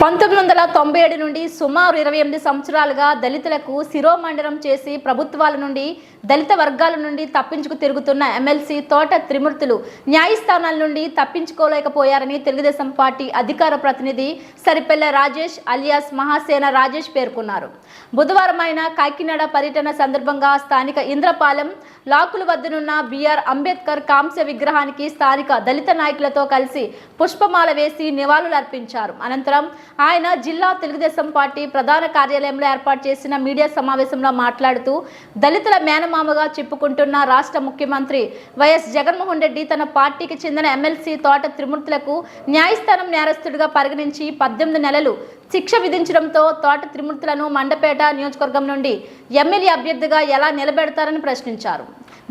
1997 నుండి సుమారు 28 సంవత్సరాలుగా దళితులకు శిరోమండనం చేసి ప్రభుత్వాల నుండి దళిత వర్గాల నుండి తప్పించుకు తిరుగుతున్న ఎమ్మెల్సీ తోట త్రిమూర్తులు న్యాయస్థానాల నుండి తప్పించుకోలేకపోయారని తెలుగుదేశం పార్టీ అధికార ప్రతినిధి సరిపెల్ల రాజేష్ అలియాస్ మహాసేన రాజేష్ పేర్కొన్నారు. బుధవారం ఆయన కాకినాడ పర్యటన సందర్భంగా స్థానిక ఇంద్రపాలెం లాకుల వద్దనున్న బిఆర్ అంబేద్కర్ కాంస్య విగ్రహానికి స్థానిక దళిత నాయకులతో కలిసి పుష్పమాల వేసి నివాళులు అర్పించారు. అనంతరం ఆయన జిల్లా తెలుగుదేశం పార్టీ ప్రధాన కార్యాలయంలో ఏర్పాటు చేసిన మీడియా సమావేశంలో మాట్లాడుతూ దళితుల మేనమామగా చెప్పుకుంటున్న రాష్ట్ర ముఖ్యమంత్రి వైఎస్ జగన్మోహన్ రెడ్డి తన పార్టీకి చెందిన ఎమ్మెల్సీ తోట త్రిమూర్తులకు న్యాయస్థానం నేరస్తుడిగా పరిగణించి 18 నెలలు శిక్ష విధించడంతో తోట త్రిమూర్తులను మండపేట నియోజకవర్గం నుండి ఎమ్మెల్యే అభ్యర్థిగా ఎలా నిలబెడతారని ప్రశ్నించారు.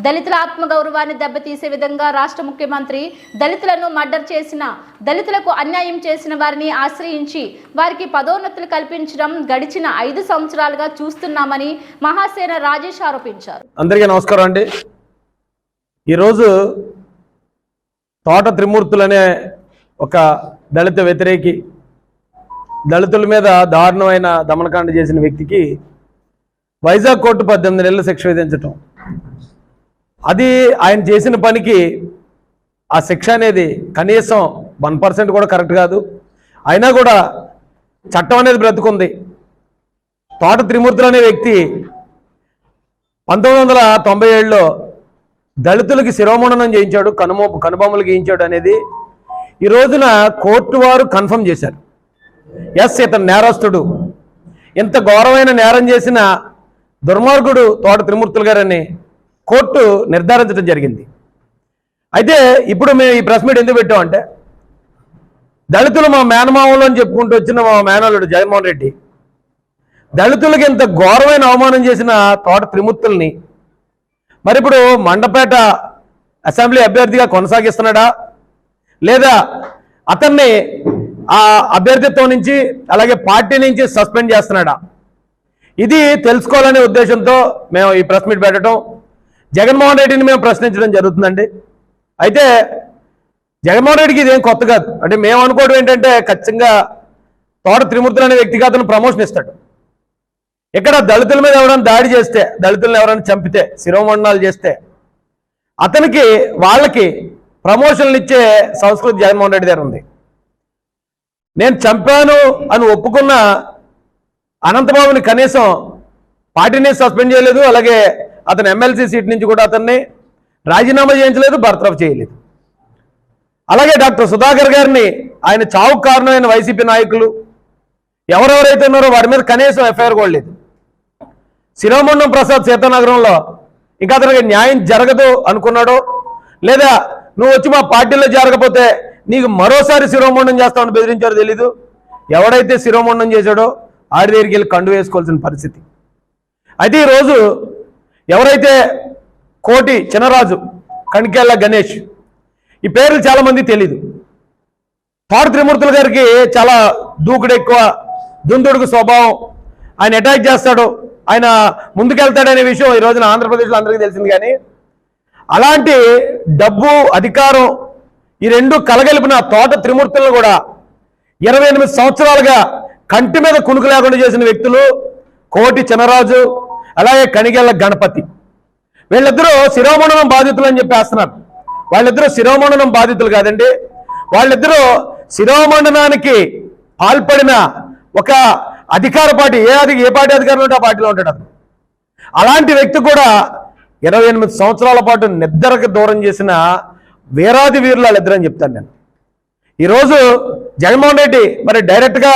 దళితుల ఆత్మగౌరవాన్ని దెబ్బతీసే విధంగా రాష్ట్ర ముఖ్యమంత్రి దళితులను మర్డర్ చేసిన, దళితులకు అన్యాయం చేసిన వారిని ఆశ్రయించి వారికి పదోన్నతులు కల్పించడం గడిచిన 5 సంవత్సరాలుగా చూస్తున్నామని మహాసేన రాజేష్ ఆరోపించారు. అందరికీ నమస్కారం అండి. ఈరోజు తోట త్రిమూర్తులనే ఒక దళిత వ్యతిరేకి, దళితుల మీద దారుణమైన దమనకాండ చేసిన వ్యక్తికి వైజాగ్ కోర్టు 18 నెలల శిక్ష విధించటం, అది ఆయన చేసిన పనికి ఆ శిక్ష అనేది కనీసం 1% కూడా కరెక్ట్ కాదు. అయినా కూడా చట్టం అనేది బ్రతుకుంది. తోట త్రిమూర్తులు అనే వ్యక్తి 1997లో దళితులకి శిరోమండనం చేయించాడు, కనుబొమ్మలు గీయించాడు అనేది ఈ రోజున కోర్టు వారు కన్ఫర్మ్ చేశారు. ఎస్, ఇతను నేరస్తుడు, ఇంత ఘోరమైన నేరం చేసిన దుర్మార్గుడు తోట త్రిమూర్తులు గారని కోర్టు నిర్ధారించడం జరిగింది. అయితే ఇప్పుడు మేము ఈ ప్రెస్ మీట్ ఎందుకు పెట్టామంటే, దళితులు మా మేనమామలు అని చెప్పుకుంటూ వచ్చిన మా మేనల్లుడు జగన్మోహన్ రెడ్డి దళితులకి ఇంత ఘోరమైన అవమానం చేసిన తోట త్రిమూర్తుల్ని మరి ఇప్పుడు మండపేట అసెంబ్లీ అభ్యర్థిగా కొనసాగిస్తున్నాడా, లేదా అతన్ని ఆ అభ్యర్థిత్వం నుంచి అలాగే పార్టీ నుంచి సస్పెండ్ చేస్తున్నాడా, ఇది తెలుసుకోవాలనే ఉద్దేశంతో మేము ఈ ప్రెస్ మీట్ పెట్టడం, జగన్మోహన్ రెడ్డిని మేము ప్రశ్నించడం జరుగుతుందండి. అయితే జగన్మోహన్ రెడ్డికి ఇదేం కొత్త కాదు. అంటే మేము అనుకోవడం ఏంటంటే, ఖచ్చితంగా తోట త్రిమూర్తులు అనే వ్యక్తికి అతను ప్రమోషన్ ఇస్తాడు. ఇక్కడ దళితుల మీద ఎవరైనా దాడి చేస్తే, దళితులను ఎవరైనా చంపితే, శిరోమండనాలు చేస్తే అతనికి వాళ్ళకి ప్రమోషన్లు ఇచ్చే సంస్కృతి జగన్మోహన్ రెడ్డి దగ్గర ఉంది. నేను చంపాను అని ఒప్పుకున్న అనంతబాబుని కనీసం పార్టీని సస్పెండ్ చేయలేదు, అలాగే అతని ఎమ్మెల్సీ సీట్ నుంచి కూడా అతన్ని రాజీనామా చేయించలేదు, బర్తరఫ్ చేయలేదు. అలాగే డాక్టర్ సుధాకర్ గారిని, ఆయన చావుకు కారణమైన వైసీపీ నాయకులు ఎవరెవరైతే ఉన్నారో వారి మీద కనీసం ఎఫ్ఐఆర్ కూడా లేదు. శిరోమండం ప్రసాద్ సీతానగరంలో ఇంకా అతనికి న్యాయం జరగదు అనుకున్నాడో, లేదా నువ్వు వచ్చి మా పార్టీలో జరగకపోతే నీకు మరోసారి శిరోమండం చేస్తామని బెదిరించారో తెలీదు. ఎవడైతే శిరోమండం చేశాడో ఆడి దగ్గరికి వెళ్ళి కండు వేసుకోవాల్సిన పరిస్థితి. అయితే ఈరోజు ఎవరైతే కోటి చినరాజు, కణికెళ్ళ గణేష్, ఈ పేర్లు చాలామంది తెలీదు. తోట త్రిమూర్తుల గారికి చాలా దూకుడు ఎక్కువ, దుందుడుకు స్వభావం, ఆయన అటాక్ చేస్తాడు, ఆయన ముందుకెళ్తాడనే విషయం ఈ రోజున ఆంధ్రప్రదేశ్లో అందరికీ తెలిసింది. కానీ అలాంటి డబ్బు, అధికారం ఈ రెండు కలగలిపిన తోట త్రిమూర్తులను కూడా 28 సంవత్సరాలుగా కంటి మీద కునుకు లేకుండా చేసిన వ్యక్తులు కోటి చినరాజు, అలాగే కణిగెళ్ళ గణపతి. వీళ్ళిద్దరూ శిరోమండనం బాధితులు అని చెప్పేస్తున్నారు. వాళ్ళిద్దరూ శిరోమండనం బాధితులు కాదండి, వాళ్ళిద్దరూ శిరోమండనానికి పాల్పడిన ఒక అధికార పార్టీ, ఏ పార్టీ అధికారంలో ఉంటే ఆ పార్టీలో ఉంటాడు అతను. అలాంటి వ్యక్తి కూడా 28 సంవత్సరాల పాటు నిద్రకు దూరం చేసిన వీరాది వీరులు వాళ్ళిద్దరని చెప్తాను నేను. ఈరోజు జగన్మోహన్ రెడ్డి మరి డైరెక్ట్గా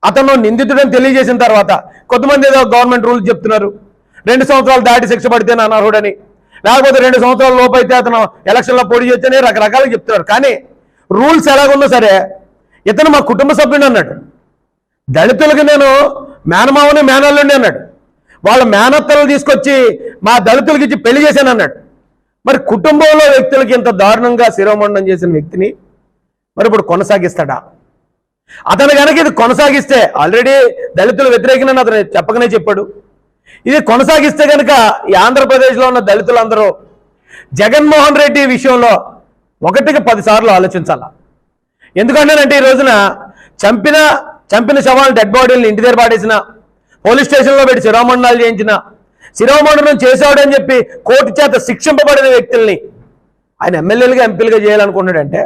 అతను నిందితుడని తెలియజేసిన తర్వాత కొంతమంది ఏదో గవర్నమెంట్ రూల్స్ చెప్తున్నారు, 2 సంవత్సరాలు దాటి శిక్ష పడితేనే అనర్హుడని, లేకపోతే 2 సంవత్సరాల లోపు అయితే అతను ఎలక్షన్లో పోటీ చేస్తేనే రకరకాలుగా చెప్తున్నారు. కానీ రూల్స్ ఎలాగున్నా సరే ఇతను మా కుటుంబ సభ్యుడు అన్నాడు. దళితులకి నేను మేనమావని, మేనల్లుండి అన్నాడు. వాళ్ళ మేనత్తలను తీసుకొచ్చి మా దళితులకి ఇచ్చి పెళ్లి చేశాను అన్నాడు. మరి కుటుంబంలో వ్యక్తులకి ఇంత దారుణంగా శిరోమండనం చేసిన వ్యక్తిని మరి ఇప్పుడు కొనసాగిస్తాడా? అతను కనుక ఇది కొనసాగిస్తే, ఆల్రెడీ దళితుల వ్యతిరేకనని అతను చెప్పకనే చెప్పాడు, ఇది కొనసాగిస్తే కనుక ఈ ఆంధ్రప్రదేశ్లో ఉన్న దళితులందరూ జగన్మోహన్ రెడ్డి విషయంలో 1కి 10 సార్లు ఆలోచించాల. ఎందుకంటేనంటే ఈ రోజున చంపిన శవాలను డెడ్ బాడీలను ఇంటి దగ్గర పాడేసిన, పోలీస్ స్టేషన్లో పెట్టి శిరోమండనాలు చేయించిన, శిరోమండనం చేశాడని చెప్పి కోర్టు చేత శిక్షింపబడిన వ్యక్తుల్ని ఆయన ఎమ్మెల్యేలుగా ఎంపీలుగా చేయాలనుకున్నాడంటే